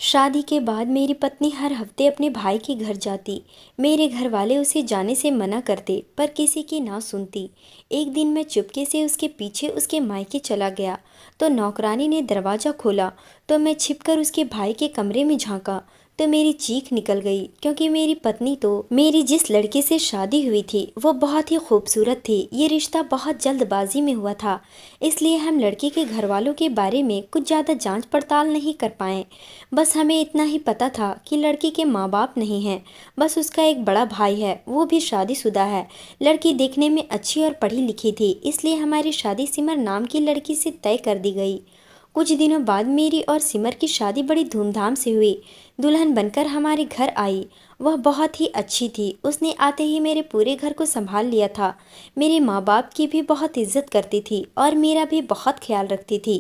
शादी के बाद मेरी पत्नी हर हफ्ते अपने भाई के घर जाती। मेरे घर वाले उसे जाने से मना करते पर किसी की ना सुनती। एक दिन मैं चुपके से उसके पीछे उसके मायके चला गया तो नौकरानी ने दरवाज़ा खोला। तो मैं छिपकर उसके भाई के कमरे में झांका तो मेरी चीख निकल गई, क्योंकि मेरी पत्नी तो मेरी जिस लड़के से शादी हुई थी वो बहुत ही खूबसूरत थी। ये रिश्ता बहुत जल्दबाजी में हुआ था, इसलिए हम लड़के के घर वालों के बारे में कुछ ज़्यादा जांच पड़ताल नहीं कर पाए। बस हमें इतना ही पता था कि लड़की के माँ बाप नहीं हैं, बस उसका एक बड़ा भाई है, वो भी शादीशुदा है। लड़की देखने में अच्छी और पढ़ी लिखी थी, इसलिए हमारी शादी सिमर नाम की लड़की से तय कर दी गई। कुछ दिनों बाद मेरी और सिमर की शादी बड़ी धूमधाम से हुई। दुल्हन बनकर हमारे घर आई। वह बहुत ही अच्छी थी। उसने आते ही मेरे पूरे घर को संभाल लिया था। मेरे माँ बाप की भी बहुत इज्जत करती थी और मेरा भी बहुत ख्याल रखती थी।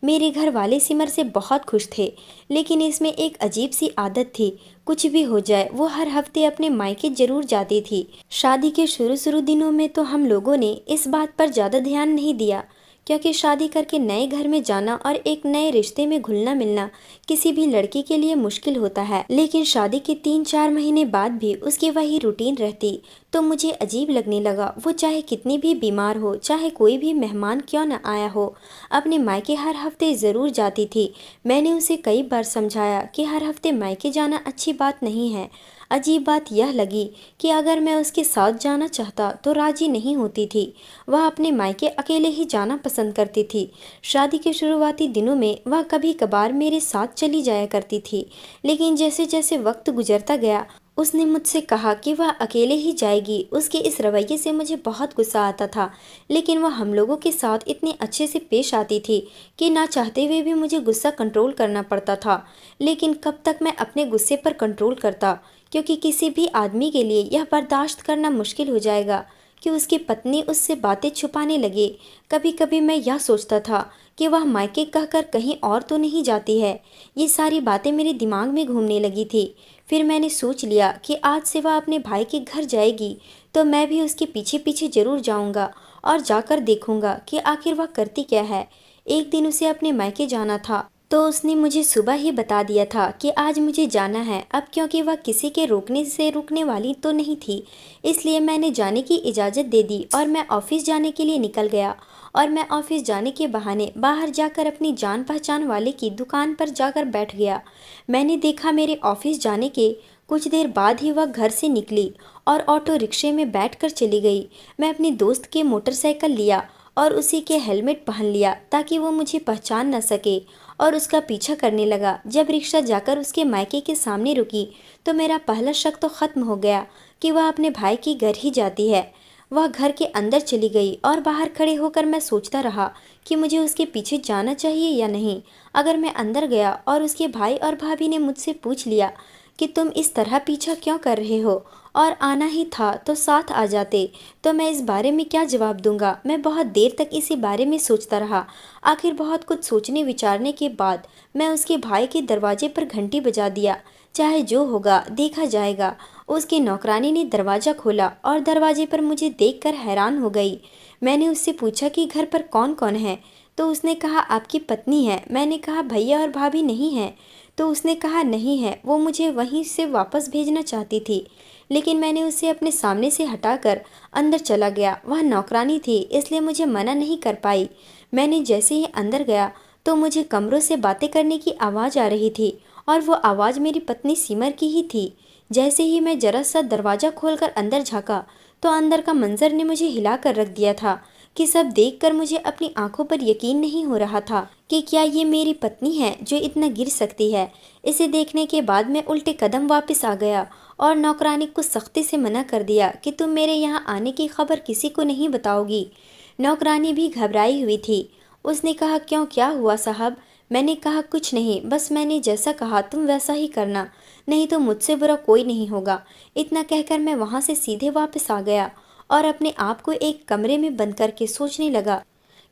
मेरे घर वाले सिमर से बहुत खुश थे, लेकिन इसमें एक अजीब सी आदत थी। कुछ भी हो जाए वो हर हफ्ते अपने मायके जरूर जाती थी। शादी के शुरू शुरू दिनों में तो हम लोगों ने इस बात पर ज़्यादा ध्यान नहीं दिया, क्योंकि शादी करके नए घर में जाना और एक नए रिश्ते में घुलना मिलना किसी भी लड़की के लिए मुश्किल होता है। लेकिन शादी के 3-4 महीने बाद भी उसकी वही रूटीन रहती तो मुझे अजीब लगने लगा। वो चाहे कितनी भी बीमार हो, चाहे कोई भी मेहमान क्यों न आया हो, अपने मायके हर हफ्ते ज़रूर जाती थी। मैंने उसे कई बार समझाया कि हर हफ्ते मायके जाना अच्छी बात नहीं है। अजीब बात यह लगी कि अगर मैं उसके साथ जाना चाहता तो राजी नहीं होती थी। वह अपने मायके अकेले ही जाना पसंद करती थी। शादी के शुरुआती दिनों में वह कभी कभार मेरे साथ चली जाया करती थी, लेकिन जैसे जैसे वक्त गुजरता गया उसने मुझसे कहा कि वह अकेले ही जाएगी। उसके इस रवैये से मुझे बहुत गुस्सा आता था, लेकिन वह हम लोगों के साथ इतने अच्छे से पेश आती थी कि ना चाहते हुए भी मुझे गुस्सा कंट्रोल करना पड़ता था। लेकिन कब तक मैं अपने गुस्से पर कंट्रोल करता, क्योंकि किसी भी आदमी के लिए यह बर्दाश्त करना मुश्किल हो जाएगा कि उसकी पत्नी उससे बातें छुपाने लगे। कभी कभी मैं यह सोचता था कि वह मायके कहकर कहीं और तो नहीं जाती है। ये सारी बातें मेरे दिमाग में घूमने लगी थी। फिर मैंने सोच लिया कि आज से वह अपने भाई के घर जाएगी तो मैं भी उसके पीछे पीछे जरूर जाऊंगा और जाकर देखूंगा कि आखिर वह करती क्या है। एक दिन उसे अपने मायके जाना था तो उसने मुझे सुबह ही बता दिया था कि आज मुझे जाना है। अब क्योंकि वह किसी के रोकने से रुकने वाली तो नहीं थी, इसलिए मैंने जाने की इजाज़त दे दी और मैं ऑफिस जाने के लिए निकल गया। और मैं ऑफिस जाने के बहाने बाहर जाकर अपनी जान पहचान वाले की दुकान पर जाकर बैठ गया। मैंने देखा मेरे ऑफिस जाने के कुछ देर बाद ही वह घर से निकली और ऑटो रिक्शे में बैठकर चली गई। मैं अपने दोस्त के मोटरसाइकिल लिया और उसी के हेलमेट पहन लिया ताकि वो मुझे पहचान न सके, और उसका पीछा करने लगा। जब रिक्शा जाकर उसके मायके के सामने रुकी तो मेरा पहला शक तो ख़त्म हो गया कि वह अपने भाई के घर ही जाती है। वह घर के अंदर चली गई और बाहर खड़े होकर मैं सोचता रहा कि मुझे उसके पीछे जाना चाहिए या नहीं। अगर मैं अंदर गया और उसके भाई और भाभी ने मुझसे पूछ लिया कि तुम इस तरह पीछा क्यों कर रहे हो और आना ही था तो साथ आ जाते, तो मैं इस बारे में क्या जवाब दूंगा। मैं बहुत देर तक इसी बारे में सोचता रहा। आखिर बहुत कुछ सोचने विचारने के बाद मैं उसके भाई के दरवाजे पर घंटी बजा दिया। चाहे जो होगा देखा जाएगा। उसकी नौकरानी ने दरवाज़ा खोला और दरवाजे पर मुझे देखकर हैरान हो गई। मैंने उससे पूछा कि घर पर कौन कौन है, तो उसने कहा आपकी पत्नी है। मैंने कहा भैया और भाभी नहीं हैं, तो उसने कहा नहीं है, वो मुझे वहीं से वापस भेजना चाहती थी। लेकिन मैंने उसे अपने सामने से हटाकर अंदर चला गया। वह नौकरानी थी, इसलिए मुझे मना नहीं कर पाई। मैंने जैसे ही अंदर गया तो मुझे कमरों से बातें करने की आवाज़ आ रही थी, और वो आवाज़ मेरी पत्नी सिमर की ही थी। जैसे ही मैं जरा सा दरवाज़ा खोलकर अंदर झाँका तो अंदर का मंजर ने मुझे हिला कर रख दिया था कि सब देखकर मुझे अपनी आंखों पर यकीन नहीं हो रहा था कि क्या ये मेरी पत्नी है जो इतना गिर सकती है। इसे देखने के बाद मैं उल्टे कदम वापस आ गया और नौकरानी को सख्ती से मना कर दिया कि तुम मेरे यहाँ आने की खबर किसी को नहीं बताओगी। नौकरानी भी घबराई हुई थी। उसने कहा क्यों, क्या हुआ साहब। मैंने कहा कुछ नहीं, बस मैंने जैसा कहा तुम वैसा ही करना, नहीं तो मुझसे बुरा कोई नहीं होगा। इतना कहकर मैं वहाँ से सीधे वापस आ गया और अपने आप को एक कमरे में बंद करके सोचने लगा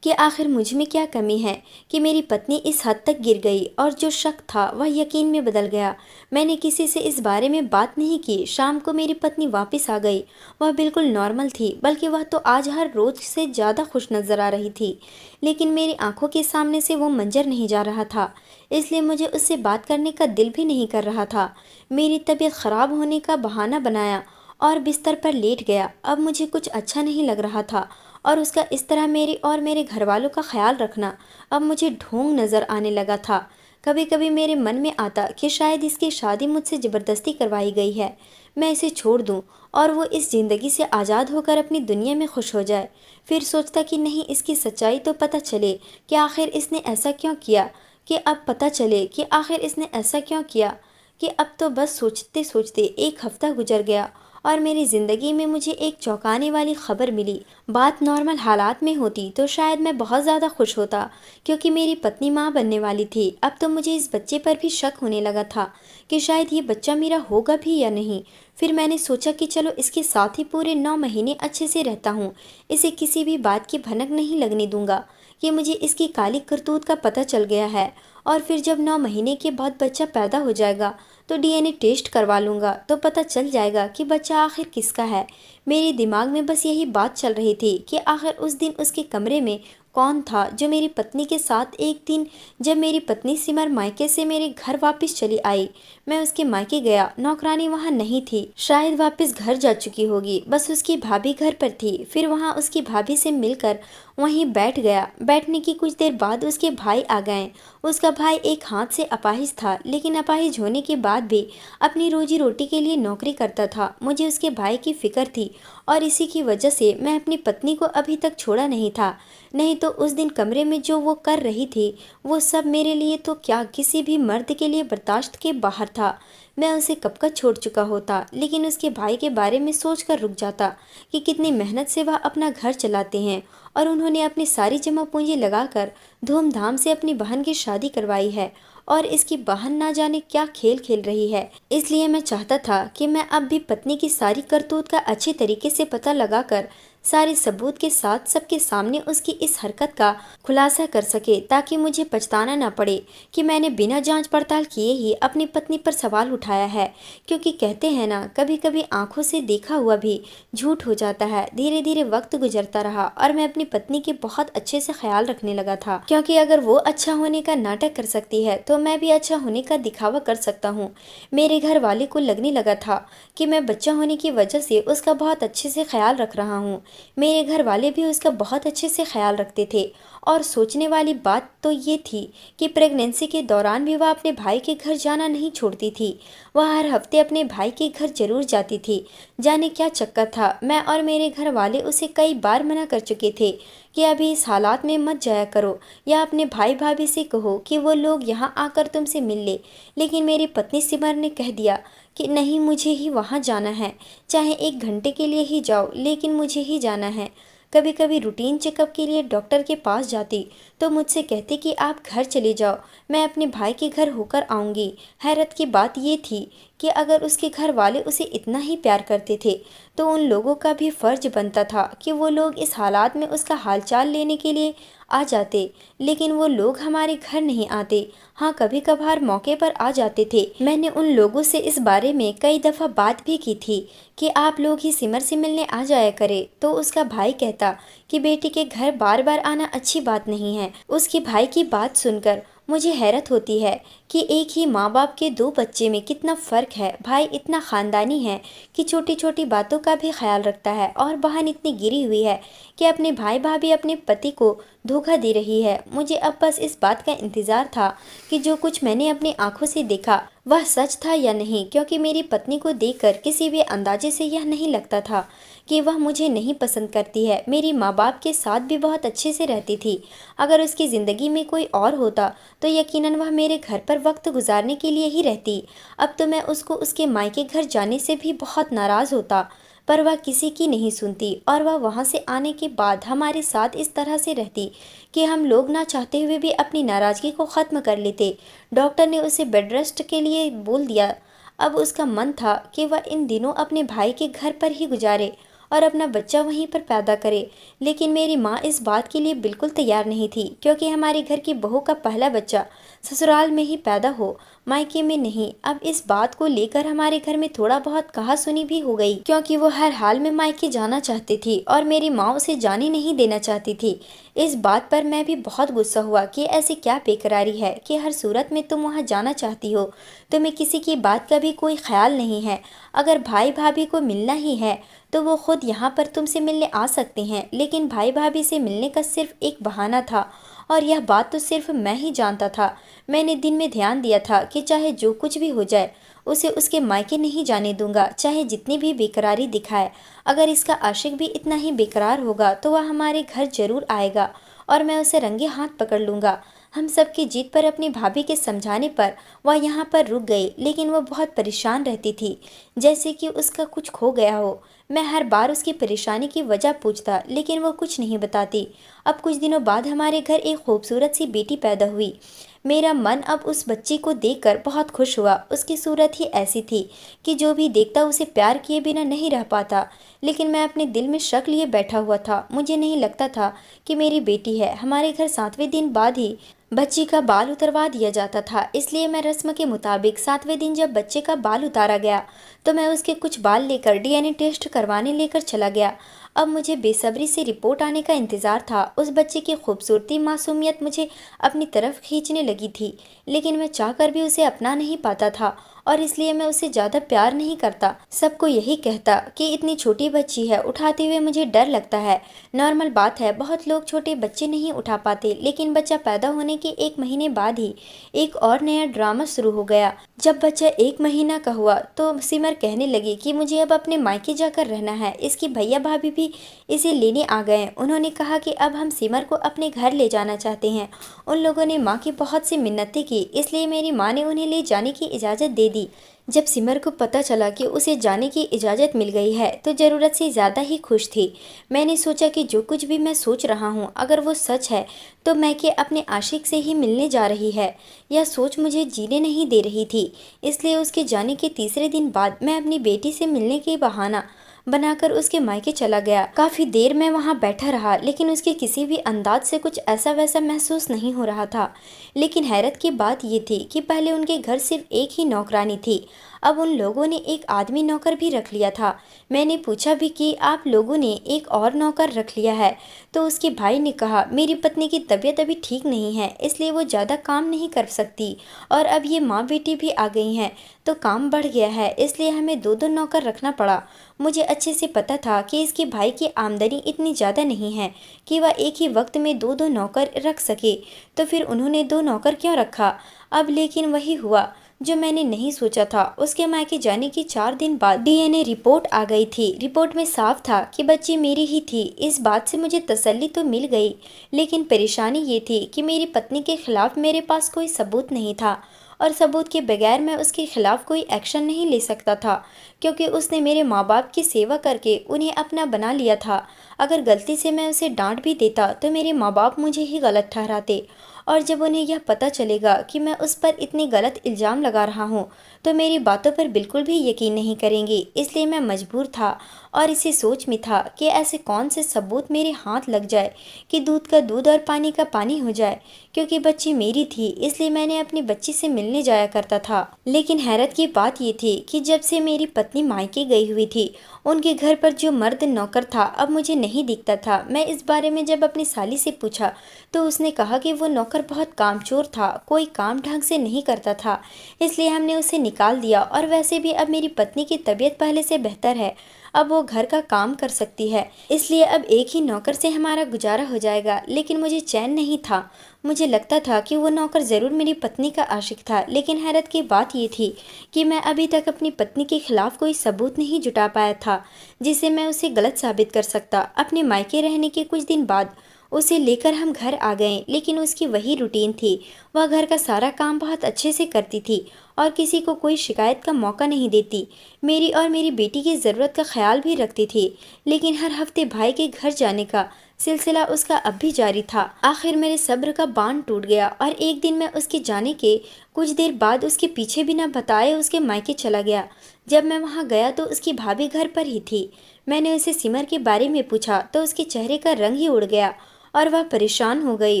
कि आखिर मुझ में क्या कमी है कि मेरी पत्नी इस हद तक गिर गई, और जो शक था वह यकीन में बदल गया। मैंने किसी से इस बारे में बात नहीं की। शाम को मेरी पत्नी वापस आ गई। वह बिल्कुल नॉर्मल थी, बल्कि वह तो आज हर रोज से ज़्यादा खुश नजर आ रही थी। लेकिन मेरी आंखों के सामने से वो मंजर नहीं जा रहा था, इसलिए मुझे उससे बात करने का दिल भी नहीं कर रहा था। मेरी तबीयत खराब होने का बहाना बनाया और बिस्तर पर लेट गया। अब मुझे कुछ अच्छा नहीं लग रहा था, और उसका इस तरह मेरे और मेरे घर वालों का ख्याल रखना अब मुझे ढोंग नज़र आने लगा था। कभी कभी मेरे मन में आता कि शायद इसकी शादी मुझसे ज़बरदस्ती करवाई गई है, मैं इसे छोड़ दूं और वो इस ज़िंदगी से आज़ाद होकर अपनी दुनिया में खुश हो जाए। फिर सोचता कि नहीं, इसकी सच्चाई तो पता चले कि आखिर इसने ऐसा क्यों किया, कि अब पता चले कि आखिर इसने ऐसा क्यों किया। कि अब तो बस सोचते सोचते एक हफ्ता गुजर गया और मेरी ज़िंदगी में मुझे एक चौंकाने वाली खबर मिली। बात नॉर्मल हालात में होती तो शायद मैं बहुत ज़्यादा खुश होता, क्योंकि मेरी पत्नी माँ बनने वाली थी। अब तो मुझे इस बच्चे पर भी शक होने लगा था कि शायद ये बच्चा मेरा होगा भी या नहीं। फिर मैंने सोचा कि चलो इसके साथ ही पूरे 9 महीने अच्छे से रहता हूँ, इसे किसी भी बात की भनक नहीं लगने दूंगा कि मुझे इसकी काली करतूत का पता चल गया है। और फिर जब 9 महीने के बाद बच्चा पैदा हो जाएगा तो डीएनए टेस्ट करवा लूँगा, तो पता चल जाएगा कि बच्चा आखिर किसका है। मेरे दिमाग में बस यही बात चल रही थी कि आखिर उस दिन उसके कमरे में कौन था जो मेरी पत्नी के साथ एक दिन जब मेरी पत्नी सिमर मायके से मेरे घर वापस चली आई। मैं उसके मायके गया, नौकरानी वहाँ नहीं थी, शायद वापस घर जा चुकी होगी, बस उसकी भाभी घर पर थी। फिर वहाँ उसकी भाभी से मिलकर वहीं बैठ गया। बैठने की कुछ देर बाद उसके भाई आ गए। उसका भाई एक हाथ से अपाहिज था, लेकिन अपाहिज होने के बाद भी अपनी रोजी रोटी के लिए नौकरी करता था। मुझे उसके भाई की फिक्र थी, और इसी की वजह से मैं अपनी पत्नी को अभी तक छोड़ा नहीं था। नहीं तो उस दिन कमरे में जो वो कर रही थी वो सब मेरे लिए तो क्या, किसी भी मर्द के लिए बर्दाश्त के बाहर था। मैं उसे कब का छोड़ चुका होता, लेकिन उसके भाई के बारे में सोचकर रुक जाता कि कितनी मेहनत से वह अपना घर चलाते हैं, और उन्होंने अपनी सारी जमा पूंजी लगाकर धूमधाम से अपनी बहन की शादी करवाई है, और इसकी बहन ना जाने क्या खेल खेल रही है। इसलिए मैं चाहता था कि मैं अब भी पत्नी की सारी करतूत का अच्छे तरीके से पता लगाकर सारे सबूत के साथ सबके सामने उसकी इस हरकत का खुलासा कर सके, ताकि मुझे पछताना न पड़े कि मैंने बिना जांच पड़ताल किए ही अपनी पत्नी पर सवाल उठाया है। क्योंकि कहते हैं ना, कभी कभी आंखों से देखा हुआ भी झूठ हो जाता है। धीरे धीरे वक्त गुजरता रहा और मैं अपनी पत्नी के बहुत अच्छे से ख्याल रखने लगा था, क्योंकि अगर वो अच्छा होने का नाटक कर सकती है तो मैं भी अच्छा होने का दिखावा कर सकता हूँ। मेरे घर वाले को लगने लगा था कि मैं बच्चा होने की वजह से उसका बहुत अच्छे से ख्याल रख रहा हूँ। मेरे घर वाले भी उसका बहुत अच्छे से ख्याल रखते थे। और सोचने वाली बात तो ये थी कि प्रेगनेंसी के दौरान भी वह अपने भाई के घर जाना नहीं छोड़ती थी। वह हर हफ्ते अपने भाई के घर जरूर जाती थी। जाने क्या चक्कर था, मैं और मेरे घर वाले उसे कई बार मना कर चुके थे कि अभी इस हालात में मत जाया करो, या अपने भाई भाभी से कहो कि वो लोग यहाँ आकर तुमसे मिल ले। लेकिन मेरी पत्नी सिमर ने कह दिया कि नहीं, मुझे ही वहाँ जाना है, चाहे 1 घंटे के लिए ही जाओ, लेकिन मुझे ही जाना है। कभी कभी रूटीन चेकअप के लिए डॉक्टर के पास जाती तो मुझसे कहते कि आप घर चले जाओ, मैं अपने भाई के घर होकर आऊँगी। हैरत की बात ये थी कि अगर उसके घर वाले उसे इतना ही प्यार करते थे तो उन लोगों का भी फर्ज बनता था कि वो लोग इस हालात में उसका हालचाल लेने के लिए आ जाते। लेकिन वो लोग हमारे घर नहीं आते। हाँ, कभी कभार मौके पर आ जाते थे। मैंने उन लोगों से इस बारे में कई दफ़ा बात भी की थी कि आप लोग ही सिमर से मिलने आ जाया करे, तो उसका भाई कहता कि बेटी के घर बार बार आना अच्छी बात नहीं है। उसके भाई की बात सुनकर मुझे हैरत होती है कि एक ही माँ बाप के 2 बच्चे में कितना फ़र्क है। भाई इतना ख़ानदानी है कि छोटी छोटी बातों का भी ख्याल रखता है, और बहन इतनी गिरी हुई है कि अपने भाई भाभी अपने पति को धोखा दे रही है। मुझे अब बस इस बात का इंतज़ार था कि जो कुछ मैंने अपनी आंखों से देखा वह सच था या नहीं, क्योंकि मेरी पत्नी को देखकर किसी भी अंदाजे से यह नहीं लगता था कि वह मुझे नहीं पसंद करती है। मेरी माँ बाप के साथ भी बहुत अच्छे से रहती थी। अगर उसकी ज़िंदगी में कोई और होता तो यकीनन वह मेरे घर पर वक्त गुजारने के लिए ही रहती। अब तो मैं उसको उसके मायके घर जाने से भी बहुत नाराज़ होता, पर वह किसी की नहीं सुनती, और वह वहाँ से आने के बाद हमारे साथ इस तरह से रहती कि हम लोग ना चाहते हुए भी अपनी नाराज़गी को ख़त्म कर लेते। डॉक्टर ने उसे बेड रेस्ट के लिए बोल दिया। अब उसका मन था कि वह इन दिनों अपने भाई के घर पर ही गुजारे, और अपना बच्चा वहीं पर पैदा करे। लेकिन मेरी माँ इस बात के लिए बिल्कुल तैयार नहीं थी, क्योंकि हमारे घर की बहू का पहला बच्चा ससुराल में ही पैदा हो, मायके में नहीं। अब इस बात को लेकर हमारे घर में थोड़ा बहुत कहासुनी भी हो गई, क्योंकि वो हर हाल में मायके जाना चाहती थी और मेरी माँ उसे जाने नहीं देना चाहती थी। इस बात पर मैं भी बहुत गुस्सा हुआ कि ऐसी क्या बेकरारी है कि हर सूरत में तुम वहाँ जाना चाहती हो, तुम्हें किसी की बात का भी कोई ख्याल नहीं है। अगर भाई भाभी को मिलना ही है तो वो खुद यहाँ पर तुमसे मिलने आ सकते हैं, लेकिन भाई भाभी से मिलने का सिर्फ एक बहाना था, और यह बात तो सिर्फ मैं ही जानता था। मैंने दिन में ध्यान दिया था कि चाहे जो कुछ भी हो जाए उसे उसके मायके नहीं जाने दूंगा, चाहे जितनी भी बेकरारी दिखाए। अगर इसका आशिक भी इतना ही बेकरार होगा तो वह हमारे घर जरूर आएगा और मैं उसे रंगे हाथ पकड़ लूंगा। हम सबकी जीत पर अपनी भाभी के समझाने पर वह यहाँ पर रुक गई, लेकिन वह बहुत परेशान रहती थी, जैसे कि उसका कुछ खो गया हो। मैं हर बार उसकी परेशानी की वजह पूछता, लेकिन वो कुछ नहीं बताती। अब कुछ दिनों बाद हमारे घर एक खूबसूरत सी बेटी पैदा हुई। मेरा मन अब उस बच्ची को देखकर बहुत खुश हुआ। उसकी सूरत ही ऐसी थी कि जो भी देखता उसे प्यार किए बिना नहीं रह पाता। लेकिन मैं अपने दिल में शक लिए बैठा हुआ था। मुझे नहीं लगता था कि मेरी बेटी है। हमारे घर 7वें दिन बाद ही बच्ची का बाल उतरवा दिया जाता था, इसलिए मैं रस्म के मुताबिक 7वें दिन जब बच्चे का बाल उतारा गया तो मैं उसके कुछ बाल लेकर डीएनए टेस्ट करवाने लेकर चला गया। अब मुझे बेसब्री से रिपोर्ट आने का इंतज़ार था। उस बच्चे की खूबसूरती, मासूमियत मुझे अपनी तरफ खींचने लगी थी, लेकिन मैं चाहकर भी उसे अपना नहीं पाता था और इसलिए मैं उसे ज़्यादा प्यार नहीं करता। सबको यही कहता कि इतनी छोटी बच्ची है, उठाते हुए मुझे डर लगता है। नॉर्मल बात है, बहुत लोग छोटे बच्चे नहीं उठा पाते, लेकिन बच्चा पैदा होने के 1 महीने बाद ही एक और नया ड्रामा शुरू हो गया। जब बच्चा 1 महीना का हुआ तो सिमर कहने लगी कि मुझे अब अपने मायके जाकर रहना है। इसकी भैया भाभी भी इसे लेने आ गए। उन्होंने कहा कि अब हम सिमर को अपने घर ले जाना चाहते हैं। उन लोगों ने माँ की बहुत सी मिन्नतें की, इसलिए मेरी माँ ने उन्हें ले जाने की इजाज़त दे दी। जब सिमर को पता चला कि उसे जाने की इजाज़त मिल गई है तो ज़रूरत से ज़्यादा ही खुश थी। मैंने सोचा कि जो कुछ भी मैं सोच रहा हूँ, अगर वो सच है तो मैके अपने आशिक से ही मिलने जा रही है। यह सोच मुझे जीने नहीं दे रही थी। इसलिए उसके जाने के तीसरे दिन बाद मैं अपनी बेटी से मिलने के बहाना बनाकर उसके मायके चला गया। काफ़ी देर मैं वहाँ बैठा रहा, लेकिन उसके किसी भी अंदाज से कुछ ऐसा वैसा महसूस नहीं हो रहा था। लेकिन हैरत की बात ये थी कि पहले उनके घर सिर्फ एक ही नौकरानी थी, अब उन लोगों ने एक आदमी नौकर भी रख लिया था। मैंने पूछा भी कि आप लोगों ने एक और नौकर रख लिया है, तो उसके भाई ने कहा मेरी पत्नी की तबीयत अभी ठीक नहीं है, इसलिए वो ज़्यादा काम नहीं कर सकती, और अब ये माँ बेटी भी आ गई हैं तो काम बढ़ गया है, इसलिए हमें 2-2 नौकर रखना पड़ा। मुझे अच्छे से पता था कि इसके भाई की आमदनी इतनी ज़्यादा नहीं है कि वह एक ही वक्त में 2-2 नौकर रख सके, तो फिर उन्होंने 2 नौकर क्यों रखा। अब लेकिन वही हुआ जो मैंने नहीं सोचा था। उसके मायके जाने की 4 दिन बाद डीएनए रिपोर्ट आ गई थी। रिपोर्ट में साफ था कि बच्ची मेरी ही थी। इस बात से मुझे तसल्ली तो मिल गई, लेकिन परेशानी ये थी कि मेरी पत्नी के खिलाफ मेरे पास कोई सबूत नहीं था, और सबूत के बगैर मैं उसके खिलाफ कोई एक्शन नहीं ले सकता था, क्योंकि उसने मेरे माँ बाप की सेवा करके उन्हें अपना बना लिया था। अगर गलती से मैं उसे डांट भी देता तो मेरे माँ बाप मुझे ही गलत ठहराते, और जब उन्हें यह पता चलेगा कि मैं उस पर इतने गलत इल्ज़ाम लगा रहा हूँ तो मेरी बातों पर बिल्कुल भी यकीन नहीं करेंगे। इसलिए मैं मजबूर था और इसी सोच में था कि ऐसे कौन से सबूत मेरे हाथ लग जाए कि दूध का दूध और पानी का पानी हो जाए। क्योंकि बच्ची मेरी थी, इसलिए मैंने अपनी बच्ची से मिलने जाया करता था। लेकिन हैरत की बात ये थी कि जब से मेरी पत्नी मायके गई हुई थी, उनके घर पर जो मर्द नौकर था अब मुझे नहीं दिखता था। मैं इस बारे में जब अपनी साली से पूछा तो उसने कहा कि वो नौकर बहुत कामचोर था, कोई काम ढंग से नहीं करता था, इसलिए हमने उसे निकाल दिया। और वैसे भी अब मेरी पत्नी की तबीयत पहले से बेहतर है, अब वो घर का काम कर सकती है, इसलिए अब एक ही नौकर से हमारा गुजारा हो जाएगा। लेकिन मुझे चैन नहीं था। मुझे लगता था कि वो नौकर ज़रूर मेरी पत्नी का आशिक था। लेकिन हैरत की बात ये थी कि मैं अभी तक अपनी पत्नी के खिलाफ कोई सबूत नहीं जुटा पाया था जिससे मैं उसे गलत साबित कर सकता। अपने मायके रहने के कुछ दिन बाद उसे लेकर हम घर आ गए, लेकिन उसकी वही रूटीन थी। वह घर का सारा काम बहुत अच्छे से करती थी और किसी को कोई शिकायत का मौका नहीं देती। मेरी और मेरी बेटी की ज़रूरत का ख्याल भी रखती थी। लेकिन हर हफ्ते भाई के घर जाने का सिलसिला उसका अब भी जारी था। आखिर मेरे सब्र का बांध टूट गया और एक दिन मैं उसके जाने के कुछ देर बाद उसके पीछे बिना बताए उसके मायके चला गया। जब मैं वहाँ गया तो उसकी भाभी घर पर ही थी। मैंने उसे सिमर के बारे में पूछा तो उसके चेहरे का रंग ही उड़ गया और वह परेशान हो गई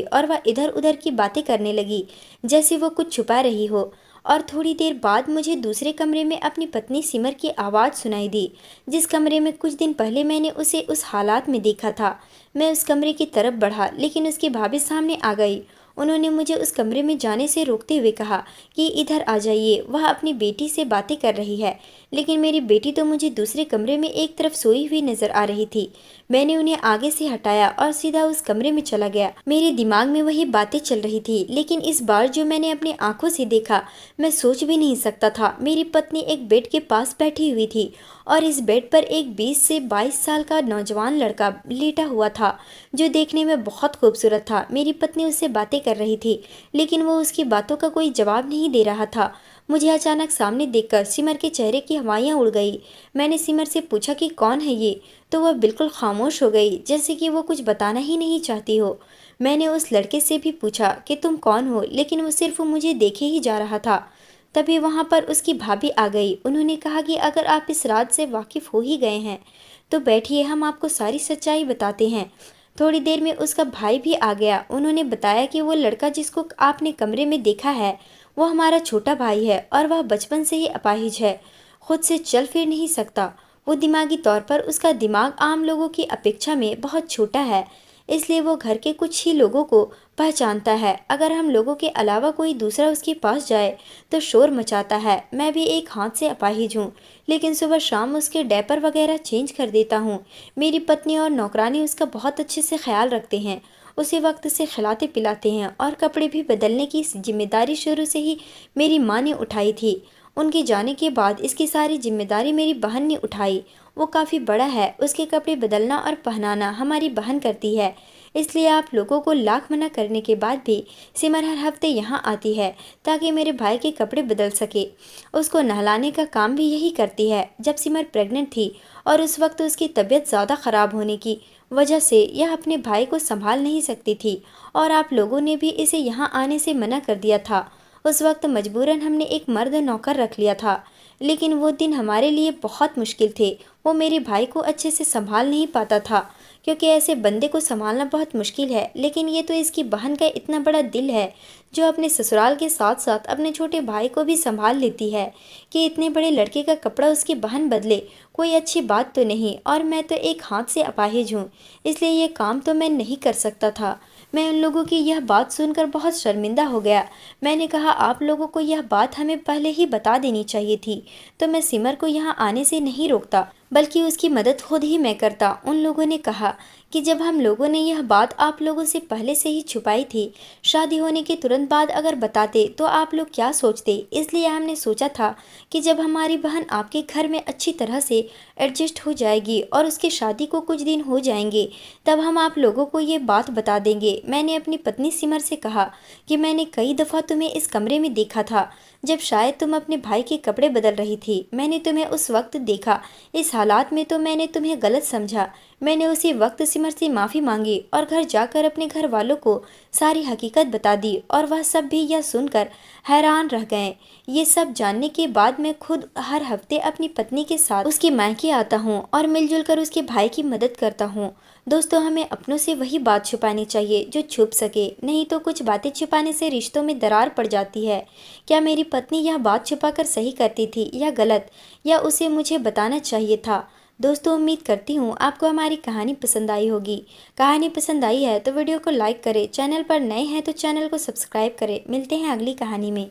और वह इधर उधर की बातें करने लगी जैसे वो कुछ छुपा रही हो। और थोड़ी देर बाद मुझे दूसरे कमरे में अपनी पत्नी सिमर की आवाज़ सुनाई दी, जिस कमरे में कुछ दिन पहले मैंने उसे उस हालात में देखा था। मैं उस कमरे की तरफ बढ़ा लेकिन उसकी भाभी सामने आ गई। उन्होंने मुझे उस कमरे में जाने से रोकते हुए कहा कि इधर आ जाइए, वह अपनी बेटी से बातें कर रही है। लेकिन मेरी बेटी तो मुझे दूसरे कमरे में एक तरफ सोई हुई नजर आ रही थी। मैंने उन्हें आगे से हटाया और सीधा उस कमरे में चला गया। मेरे दिमाग में वही बातें चल रही थी, लेकिन इस बार जो मैंने अपनी आंखों से देखा मैं सोच भी नहीं सकता था। मेरी पत्नी एक बेड के पास बैठी हुई थी और इस बेड पर एक 20 से 22 साल का नौजवान लड़का लेटा हुआ था, जो देखने में बहुत खूबसूरत था। मेरी पत्नी उससे बातें कर रही थी, लेकिन वो उसकी बातों का कोई जवाब नहीं दे रहा था। मुझे अचानक सामने देखकर सिमर के चेहरे की हवाइयाँ उड़ गई। मैंने सिमर से पूछा कि कौन है ये, तो वह बिल्कुल खामोश हो गई, जैसे कि वो कुछ बताना ही नहीं चाहती हो। मैंने उस लड़के से भी पूछा कि तुम कौन हो, लेकिन वो सिर्फ मुझे देखे ही जा रहा था। तभी वहाँ पर उसकी भाभी आ गई। उन्होंने कहा कि अगर आप इस राज से वाकिफ़ हो ही गए हैं तो बैठिए, हम आपको सारी सच्चाई बताते हैं। थोड़ी देर में उसका भाई भी आ गया। उन्होंने बताया कि वो लड़का जिसको आपने कमरे में देखा है वो हमारा छोटा भाई है और वह बचपन से ही अपाहिज है, खुद से चल फिर नहीं सकता। वो दिमागी तौर पर उसका दिमाग आम लोगों की अपेक्षा में बहुत छोटा है, इसलिए वो घर के कुछ ही लोगों को पहचानता है। अगर हम लोगों के अलावा कोई दूसरा उसके पास जाए तो शोर मचाता है। मैं भी एक हाथ से अपाहिज हूँ, लेकिन सुबह शाम उसके डायपर वगैरह चेंज कर देता हूँ। मेरी पत्नी और नौकरानी उसका बहुत अच्छे से ख्याल रखते हैं, उसे वक्त से खिलाते पिलाते हैं और कपड़े भी बदलने की जिम्मेदारी शुरू से ही मेरी माँ ने उठाई थी। उनके जाने के बाद इसकी सारी जिम्मेदारी मेरी बहन ने उठाई। वो काफ़ी बड़ा है, उसके कपड़े बदलना और पहनाना हमारी बहन करती है। इसलिए आप लोगों को लाख मना करने के बाद भी सिमर हर हफ्ते यहाँ आती है ताकि मेरे भाई के कपड़े बदल सके। उसको नहलाने का काम भी यही करती है। जब सिमर प्रेग्नेंट थी और उस वक्त उसकी तबीयत ज़्यादा ख़राब होने की वजह से यह अपने भाई को संभाल नहीं सकती थी और आप लोगों ने भी इसे यहाँ आने से मना कर दिया था। उस वक्त मजबूरन हमने एक मर्द नौकर रख लिया था, लेकिन वो दिन हमारे लिए बहुत मुश्किल थे। वो मेरे भाई को अच्छे से संभाल नहीं पाता था, क्योंकि ऐसे बंदे को संभालना बहुत मुश्किल है। लेकिन ये तो इसकी बहन का इतना बड़ा दिल है जो अपने ससुराल के साथ साथ अपने छोटे भाई को भी संभाल लेती है कि इतने बड़े लड़के का कपड़ा उसकी बहन बदले, कोई अच्छी बात तो नहीं। और मैं तो एक हाथ से अपाहिज हूँ, इसलिए ये काम तो मैं नहीं कर सकता था। मैं उन लोगों की यह बात सुनकर बहुत शर्मिंदा हो गया। मैंने कहा आप लोगों को यह बात हमें पहले ही बता देनी चाहिए थी, तो मैं सिमर को यहाँ आने से नहीं रोकता, बल्कि उसकी मदद खुद ही मैं करता। उन लोगों ने कहा कि जब हम लोगों ने यह बात आप लोगों से पहले से ही छुपाई थी, शादी होने के तुरंत बाद अगर बताते तो आप लोग क्या सोचते। इसलिए हमने सोचा था कि जब हमारी बहन आपके घर में अच्छी तरह से एडजस्ट हो जाएगी और उसकी शादी को कुछ दिन हो जाएंगे, तब हम आप लोगों को ये बात बता देंगे। मैंने अपनी पत्नी सिमर से कहा कि मैंने कई दफ़ा तुम्हें इस कमरे में देखा था, जब शायद तुम अपने भाई के कपड़े बदल रही थी। मैंने तुम्हें उस वक्त देखा, इस हालात में तो मैंने तुम्हें गलत समझा। मैंने उसी वक्त सिमर से माफ़ी मांगी और घर जाकर अपने घर वालों को सारी हकीकत बता दी, और वह सब भी यह सुनकर हैरान रह गए। ये सब जानने के बाद मैं खुद हर हफ्ते अपनी पत्नी के साथ उसके मायके आता हूँ और मिलजुल कर उसके भाई की मदद करता हूँ। दोस्तों, हमें अपनों से वही बात छुपानी चाहिए जो छुप सके, नहीं तो कुछ बातें छुपाने से रिश्तों में दरार पड़ जाती है। क्या मेरी पत्नी यह बात छुपाकर सही करती थी या गलत, या उसे मुझे बताना चाहिए था? दोस्तों, उम्मीद करती हूँ आपको हमारी कहानी पसंद आई होगी। कहानी पसंद आई है तो वीडियो को लाइक करें, चैनल पर नए हैं तो चैनल को सब्सक्राइब करें। मिलते हैं अगली कहानी में।